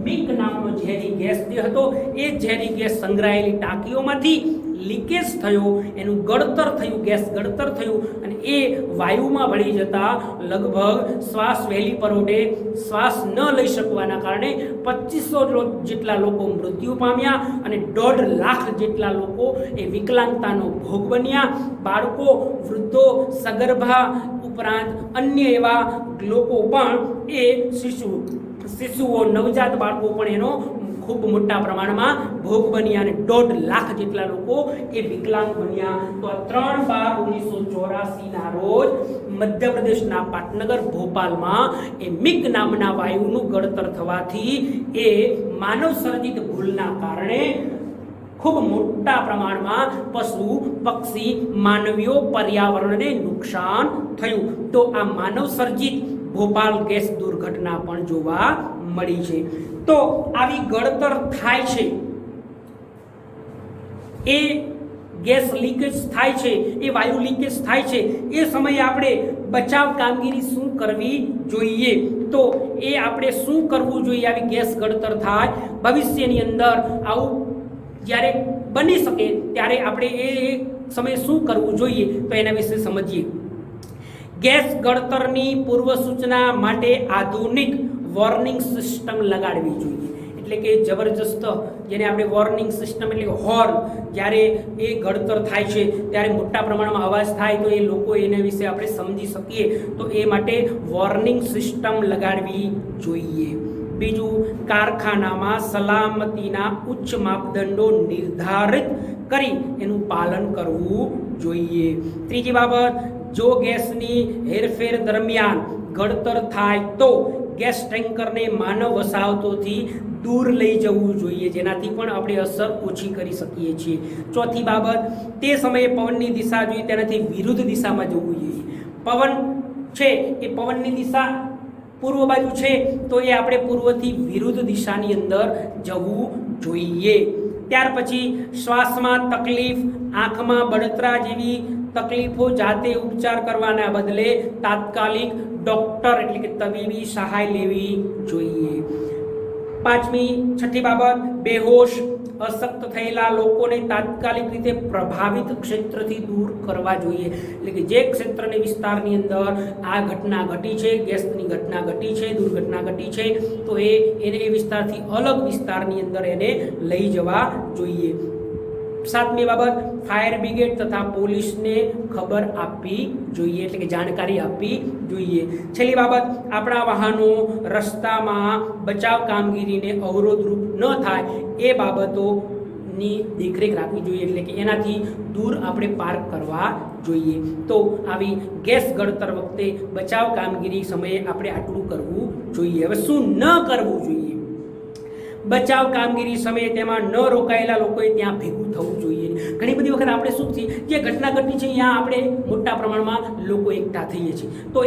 મિક નામનો ઝેરી ગેસ જે હતો એ ઝેરી ગેસ સંગ્રહાયેલી ટાંકીઓમાંથી લીકેજ થયો, એનું ગળતર થયું, ગેસ ગળતર થયું અને એ વાયુમાં ભળી જતા લગભગ શ્વાસ વહેલી પરોઢે શ્વાસ ન લઈ શકવાના કારણે 2500 જેટલા લોકો મૃત્યુ પામ્યા અને 1.5 લાખ જેટલા લોકો એ વિકલાંગતાનો ભોગ બન્યા. બાળકો, વૃદ્ધો, સગર્ભા ઉપરાંત અન્ય એવા લોકો પણ એ શિશુઓ, નવજાત બાળકો પણ એનો ખૂબ મોટા પ્રમાણમાં ભોગ બન્યા અને 1.5 લાખ જેટલા લોકો એ વિકલાંગ બન્યા. તો આ 3/12/1984 રોજ મધ્યપ્રદેશના પાટનગર ભોપાલમાં એ મિક નામના વાયુનું ગળતર થવાથી એ માનવ સર્જિત ભૂલના કારણે ખૂબ મોટા પ્રમાણમાં પશુ, પક્ષી, માનવીઓ, પર્યાવરણને નુકસાન થયું. તો આ માનવ સર્જિત ભોપાલ ગેસ દુર્ઘટના પણ જોવા મળી છે. તો આવી ગળતર થાય છે, એ ગેસ લીકેજ થાય છે, એ વાયુ લીકેજ થાય છે, એ સમયે આપણે બચાવ કામગીરી શું કરવી જોઈએ? તો એ આપણે શું કરવું જોઈએ? આવી ગેસ ગળતર થાય ભવિષ્યની અંદર આવું જ્યારે બની શકે ત્યારે આપણે એ સમયે શું કરવું જોઈએ? તો એના વિશે સમજીએ. ગેસ ગળતરની પૂર્વ સૂચના માટે આધુનિક વોર્નિંગ સિસ્ટમ લગાડવી જોઈએ. એટલે કે જબરજસ્ત, જેને આપણે વોર્નિંગ સિસ્ટમ એટલે કે હોર્ન, જ્યારે એ ગળતર થાય છે ત્યારે મોટા પ્રમાણમાં અવાજ થાય તો એ લોકો એના વિશે આપણે સમજી શકીએ, તો એ માટે વોર્નિંગ સિસ્ટમ લગાડવી જોઈએ. બીજું, કારખાનામાં સલામતીના ઉચ્ચ માપદંડો નિર્ધારિત કરી એનું પાલન કરવું જોઈએ. ત્રીજી બાબત, જો ગેસની હેરફેર દરમિયાન ગળતર થાય તો ગેસ ટેન્કરને માનવ વસાહતોથી દૂર લઈ જવું જોઈએ, જેનાથી પણ આપણે અસર ઓછી કરી શકીએ છીએ. ચોથી બાબત, તે સમયે પવનની દિશા જોઈએ તેનાથી વિરુદ્ધ દિશામાં જવું જોઈએ. પવન છે એ પવનની દિશા પૂર્વ બાજુ છે તો એ આપણે પૂર્વથી વિરુદ્ધ દિશાની અંદર જવું જોઈએ. ત્યાર પછી શ્વાસમાં તકલીફ, આંખમાં બળતરા જેવી તકલીફો જાતે ઉપચાર કરવાના બદલે તાત્કાલિક ડોક્ટર એટલે કે તબીબી સહાય લેવી જોઈએ. છઠ્ઠી બાબત, બેહોશ, અશક્ત થયેલા લોકોને તાત્કાલિક રીતે પ્રભાવિત ક્ષેત્રથી દૂર કરવા જોઈએ. એટલે કે જે ક્ષેત્રની વિસ્તારની અંદર આ ઘટના ઘટી છે, ગેસની ઘટના ઘટી છે, દુર્ઘટના ઘટી છે, તો એને એ વિસ્તારથી અલગ વિસ્તારની અંદર એને લઈ જવા જોઈએ. 7મી બાબત, ફાયર બ્રિગેડ તથા પોલીસને ખબર આપવી જોઈએ, એટલે કે જાણકારી આપવી જોઈએ. છેલ્લી બાબત, આપણા વાહનો રસ્તામાં બચાવ કામગીરીને અવરોધરૂપ ન થાય એ બાબતોની દેખરેખ રાખવી જોઈએ, એટલે કે એનાથી દૂર આપણે પાર્ક કરવા જોઈએ. તો આવી ગેસ ગળતર વખતે બચાવ કામગીરી સમયે આપણે આટલું કરવું જોઈએ. હવે શું ન કરવું જોઈએ? બચાવ કામગીરી સમયે તેમાં ન રોકાયેલા લોકોએ ત્યાં ભેગું થવું જોઈએ. ઘણી બધી વખત આપણે શું છીએ, જે ઘટના ઘટી છે ત્યાં આપણે મોટા પ્રમાણમાં લોકો એકઠા થઈએ છીએ, તો એ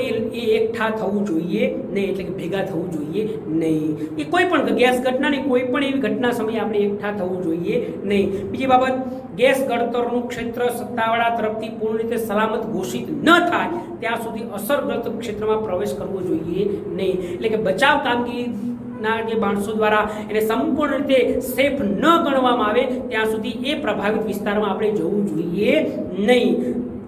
એકઠા થવું જોઈએ નહીં, એટલે કે ભેગા થવું જોઈએ નહીં. એ કોઈ પણ ગેસ ઘટનાની કોઈ પણ એવી ઘટના સમયે આપણે એકઠા થવું જોઈએ નહીં. બીજી બાબત, ગેસ ગળતરનું ક્ષેત્ર સત્તાવાળા તરફથી પૂર્ણ રીતે સલામત ઘોષિત ન થાય ત્યાં સુધી અસરગ્રસ્ત ક્ષેત્રમાં પ્રવેશ કરવો જોઈએ નહીં. એટલે કે બચાવ કામગીરી જે માણસો દ્વારા એને સંપૂર્ણ રીતે સેફ ન ગણવામાં આવે ત્યાં સુધી એ પ્રભાવિત વિસ્તારમાં આપણે જવું જોઈએ નહીં.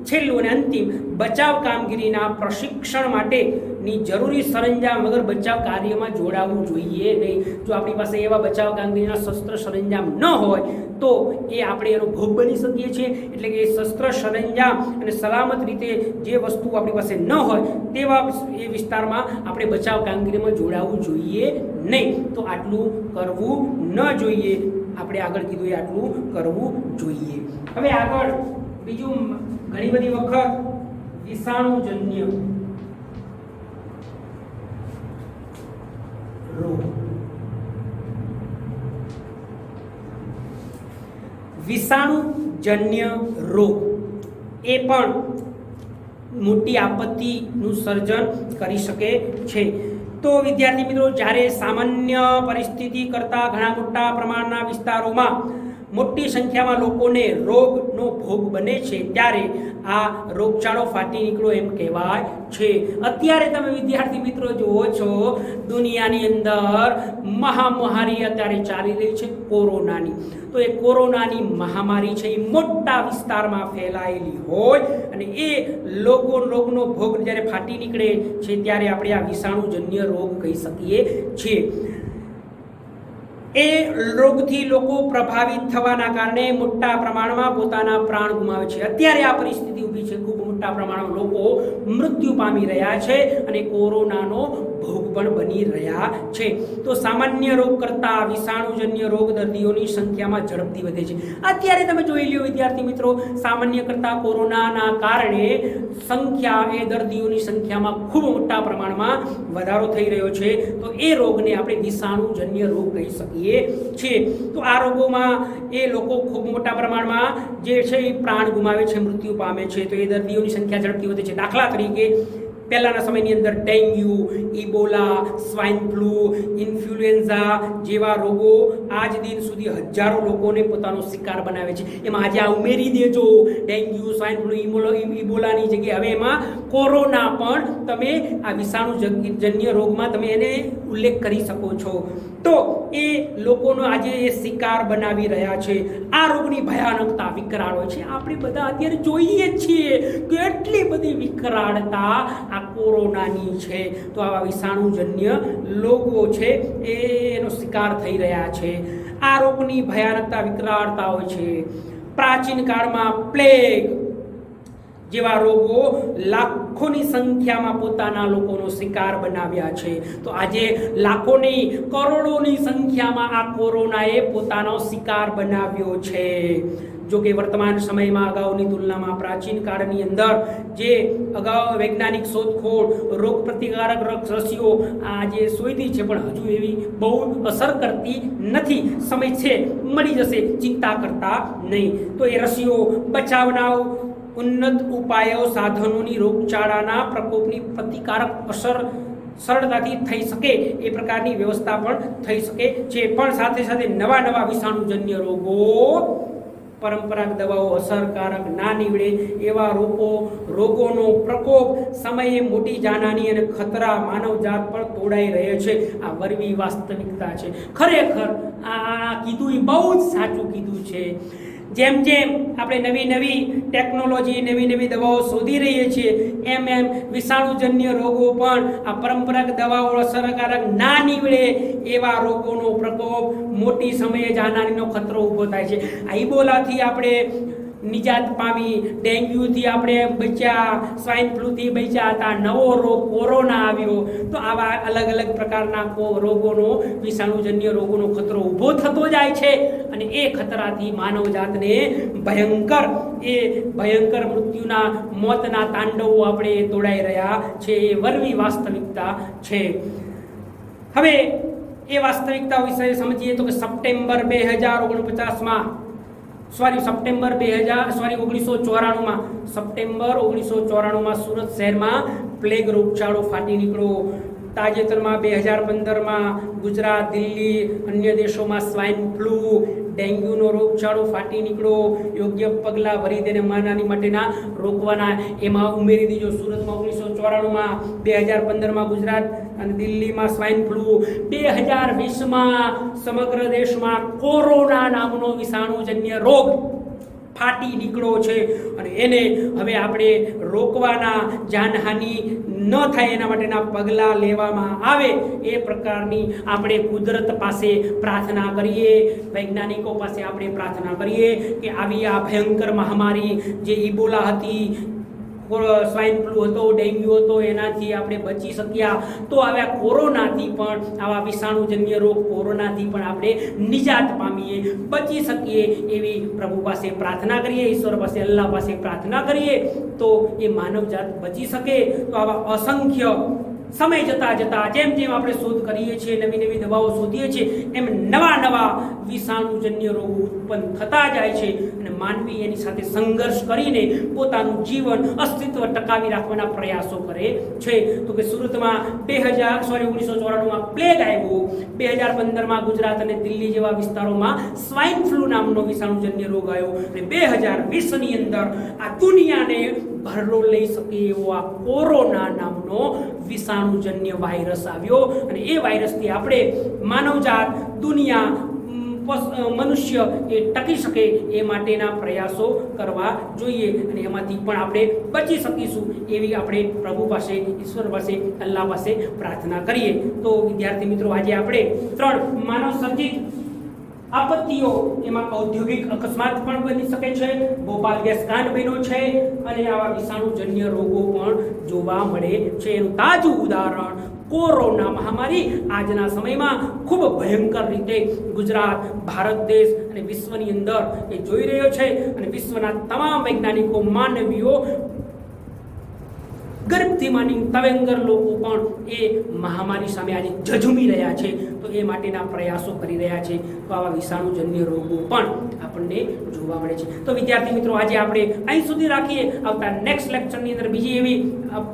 છેલ્લું અને અંતિમ, બચાવ કામગીરીના પ્રશિક્ષણ માટેની જરૂરી સરંજામ વગર બચાવ કાર્યમાં જોડાવવું જોઈએ નહીં. જો આપણી પાસે એવા બચાવ કામગીરીના શસ્ત્ર સરંજામ ન હોય તો એ આપણે એનો ભોગ બની શકીએ છીએ. એટલે કે એ શસ્ત્ર સરંજામ અને સલામત રીતે જે વસ્તુ આપણી પાસે ન હોય તેવા એ વિસ્તારમાં આપણે બચાવ કામગીરીમાં જોડાવવું જોઈએ નહીં. તો આટલું કરવું ન જોઈએ. આપણે આગળ કીધું એ આટલું કરવું જોઈએ. હવે આગળ બીજું, ઘણી બધી વખત વિષાણુજન્ય રોગ. વિષાણુજન્ય રોગ એ પણ મોટી આપત્તિનું સર્જન કરી શકે છે. તો વિદ્યાર્થી મિત્રો, જ્યારે સામાન્ય પરિસ્થિતિ કરતાં ઘણા મોટા પ્રમાણના વિસ્તારોમાં મોટી સંખ્યામાં લોકોને રોગનો ભોગ બને છે ત્યારે આ રોગચાળો ફાટી નીકળ્યો એમ કહેવાય છે. અત્યારે તમે વિદ્યાર્થી મિત્રો જુઓ છો, દુનિયાની અંદર મહામારી અત્યારે ચાલી રહી છે કોરોનાની. તો એ કોરોનાની મહામારી છે એ મોટા વિસ્તારમાં ફેલાયેલી હોય અને એ રોગનો ભોગ જ્યારે ફાટી નીકળે છે ત્યારે આપણે આ વિષાણુજન્ય રોગ કહી શકીએ છીએ. એ રોગથી લોકો પ્રભાવિત થવાના કારણે મોટા પ્રમાણમાં પોતાના પ્રાણ ગુમાવે છે. અત્યારે આ પરિસ્થિતિ ઊભી છે, ખૂબ મોટા પ્રમાણમાં લોકો મૃત્યુ પામી રહ્યા છે અને કોરોનાનો ભોગ પણ બની રહ્યા છે. તો સામાન્ય રોગ કરતાં વિષાણુજન્ય રોગ દર્દીઓની સંખ્યામાં ઝડપથી વધે છે. અત્યારે તમે જોઈ લો વિદ્યાર્થી મિત્રો, સામાન્ય કરતાં કોરોનાના કારણે એ દર્દીઓની સંખ્યામાં ખૂબ મોટા પ્રમાણમાં વધારો થઈ રહ્યો છે. તો એ રોગને આપણે વિષાણુજન્ય રોગ કહી શકીએ છીએ. તો આ રોગોમાં એ લોકો ખૂબ મોટા પ્રમાણમાં જે છે એ પ્રાણ ગુમાવે છે, મૃત્યુ પામે છે. તો એ દર્દીઓની સંખ્યા ઝડપથી વધે છે. દાખલા તરીકે પહેલાના સમયની અંદર dengue, Ebola, swine flu, influenza જેવા રોગો આજ દિન સુધી હજારો લોકોને પોતાનો શિકાર બનાવે છે. એમાં આજે આ ઉમેરી દેજો, ડેન્ગ્યુ, સ્વાઇન ફ્લૂ, ઇબોલાની જગ્યાએ હવે એમાં કોરોના પણ તમે આ વિષાણુજન્ય રોગમાં તમે એને ઉલ્લેખ કરી શકો છો. તો એ લોકોનો આજે એ શિકાર બનાવી રહ્યા છે. આ રોગની ભયાનકતા વિકરાળ હોય છે. આપણે બધા અત્યારે જોઈએ છીએ કેટલી બધી વિકરાળતા આ કોરોનાની છે. તો આવા વિષાણુજન્ય રોગો છે એનો શિકાર થઈ રહ્યા છે. આ રોગની ભયાનકતા વિકરાળતા હોય છે. પ્રાચીન કાળમાં પ્લેગ જેવા રોગો લાખોની સંખ્યામાં પોતાના લોકોનો શિકાર બનાવ્યા છે. તો આજે લાખોની કરોડોની સંખ્યામાં આ કોરોનાએ પોતાનો શિકાર બનાવ્યો છે. જો કે વર્તમાન સમયમાં અગાઉની તુલનામાં પ્રાચીન કાળની અંદર જે અગાઉ વૈજ્ઞાનિક શોધખોળ, રોગ પ્રતિકારક રસીઓ આજે શોધી છે પણ હજુ એવી બહુ અસર કરતી નથી. સમય છે, મળી જશે, ચિંતા કરતા નહીં. તો એ રસીઓ, બચાવના ઉન્નત ઉપાયો, સાધનોની રોગચાળાના પ્રકોપની પ્રતિકારક અસર સરળતાથી થઈ શકે એ પ્રકારની વ્યવસ્થા પણ થઈ શકે છે. પણ સાથે સાથે નવા વિષાણુજન્ય રોગો, પરંપરાગત દવાઓ અસરકારક ના નીવડે એવા રોગોનો પ્રકોપ સમયે મોટી જાનહાની અને ખતરા માનવજાત પર તોડાઈ રહે છે. આ વરવી વાસ્તવિકતા છે. ખરેખર આ કીધું એ બહુ જ સાચું કીધું છે. જેમ જેમ આપણે નવી ટેકનોલોજી, નવી દવાઓ શોધી રહીએ છીએ એમ વિષાણુજન્ય રોગો પણ આ પરંપરાગત દવાઓ અસરકારક ના નીવડે એવા રોગોનો પ્રકોપ, મોટી સમયે જાનહાનીનો ખતરો ઊભો થાય છે. આ ઇબોલાથી આપણે નિજાત પામી, ડેન્ગ્યુથી આપણે બચ્યા, સ્વાઇન ફ્લૂથી બચ્યા હતા, નવો રોગ કોરોના આવ્યો. તો આવા અલગ અલગ પ્રકારના રોગોનો, વિષાણુજન્ય રોગોનો ખતરો ઊભો થતો જાય છે અને એ ખતરાથી માનવજાતને ભયંકર મૃત્યુના, મોતના તાંડવો આપણે તોડાઈ રહ્યા છે. એ વરવી વાસ્તવિકતા છે. હવે એ વાસ્તવિકતા વિશે સમજીએ તો કે સપ્ટેમ્બર 1949માં સપ્ટેમ્બર 1994માં સુરત શહેરમાં પ્લેગ રોગચાળો ફાટી નીકળ્યો. તાજેતરમાં 2015માં ગુજરાત, દિલ્હી, અન્ય દેશોમાં સ્વાઇન ફ્લૂ, ડેન્ગ્યુનો રોગચાળો ફાટી નીકળ્યો. યોગ્ય પગલાં ભરી તેને મહામારી માટેના રોકવાના એમાં ઉમેરી દીધો. સુરતમાં 1994માં, 2015માં ગુજરાત અને દિલ્હીમાં સ્વાઇન ફ્લૂ, 2020માં સમગ્ર દેશમાં કોરોના નામનો વિષાણુજન્ય રોગ ફાટી નીકળ્યો છે અને એને હવે આપણે રોકવાના, જાનહાની ન થાય એના માટેના પગલાં લેવામાં આવે એ પ્રકારની આપણે કુદરત પાસે પ્રાર્થના કરીએ, વૈજ્ઞાનિકો પાસે આપણે પ્રાર્થના કરીએ કે આવી આ ભયંકર મહામારી જે ઇબોલા હતી, સ્વાઇન ફ્લૂ હતો, ડેન્ગ્યુ હતો, એનાથી આપણે બચી શક્યા. તો આવા કોરોનાથી પણ, આવા વિષાણુજન્ય રોગ કોરોનાથી પણ આપણે નિજાત પામીએ, બચી શકીએ એવી પ્રભુ પાસે પ્રાર્થના કરીએ, ઈશ્વર પાસે, અલ્લાહ પાસે પ્રાર્થના કરીએ તો એ માનવજાત બચી શકે. તો આવા અસંખ્ય સમય જતાં જેમ જેમ આપણે શોધ કરીએ છીએ, નવી નવી દવાઓ શોધીએ છીએ, એમ નવા વિષાણુજન્ય રોગો ઉત્પન્ન થતા જાય છે અને માનવી એની સાથે સંઘર્ષ કરીને પોતાનું જીવન અસ્તિત્વ ટકાવી રાખવાના પ્રયાસો કરે છે. તો કે સુરતમાં 1994માં પ્લેગ આવ્યો, 2015માં ગુજરાત અને દિલ્હી જેવા વિસ્તારોમાં સ્વાઇન ફ્લૂ નામનો વિષાણુજન્ય રોગ આવ્યો અને 2020ની અંદર આ દુનિયાને ભરલો લઈ શકે એવો આ કોરોના નામનો વિષાણુજન્ય વાયરસ આવ્યો અને એ વાયરસથી આપણે માનવજાત, દુનિયા, મનુષ્ય એ ટકી શકે એ માટેના પ્રયાસો કરવા જોઈએ અને એમાંથી પણ આપણે બચી શકીશું એવી આપણે પ્રભુ પાસે, ઈશ્વર પાસે, અલ્લાહ પાસે પ્રાર્થના કરીએ. તો વિદ્યાર્થી મિત્રો, આજે આપણે 3 માનવ સર્જિત આપત્તિઓ, એમાં ઔદ્યોગિક અકસ્માત પણ બની શકે છે, ભોપાલ ગેસ કાંડ બન્યો છે અને આવા વિષાણુજન્ય રોગો પણ જોવા મળે છે. એનું તાજું ઉદાહરણ કોરોના મહામારી આજના સમયમાં ખૂબ ભયંકર રીતે ગુજરાત, ભારત દેશ અને વિશ્વની અંદર એ જોઈ રહ્યો છે અને વિશ્વના તમામ વૈજ્ઞાનિકો, માનવીઓ, ગરીબથી માંડી તવેંગર લોકો પણ એ મહામારી સામે આજે ઝઝૂમી રહ્યા છે. તો એ માટેના પ્રયાસો કરી રહ્યા છે. તો આવા વિષાણુજન્ય રોગો પણ આપણને જોવા મળે છે. તો વિદ્યાર્થી મિત્રો, આજે આપણે અહીં સુધી રાખીએ. આવતા નેક્સ્ટ લેક્ચરની અંદર બીજી એવી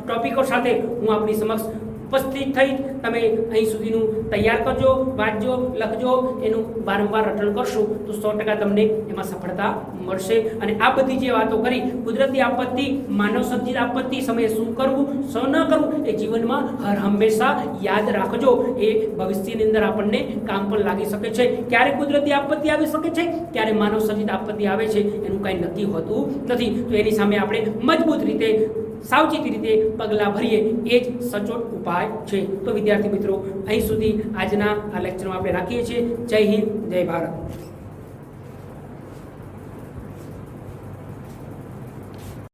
ટોપિકો સાથે હું આપની સમક્ષ ઉપસ્થિત થઈ. તમે અહીં સુધીનું તૈયાર કરજો, વાંચજો, લખજો, એનું વારંવાર રટણ કરશો તો 100% તમને એમાં સફળતા મળશે. અને આ બધી જે વાતો કરી, કુદરતી આપત્તિ, માનવ સર્જિત આપત્તિ સમયે શું કરવું, શું ન કરવું, એ જીવનમાં હંમેશા યાદ રાખજો. એ ભવિષ્યની અંદર આપણને કામ પણ લાગી શકે છે. ક્યારે કુદરતી આપત્તિ આવી શકે છે, ક્યારે માનવ સર્જિત આપત્તિ આવે છે, એનું કાંઈ નક્કી હોતું નથી. તો એની સામે આપણે મજબૂત રીતે, સાવચેતી રીતે પગલાં ભરીએ એ જ સચોટ ઉપાય છે. તો વિદ્યાર્થી મિત્રો, અહીં સુધી આજના આ લેક્ચરમાં આપણે રાખીએ છીએ. જય હિન્દ, જય ભારત.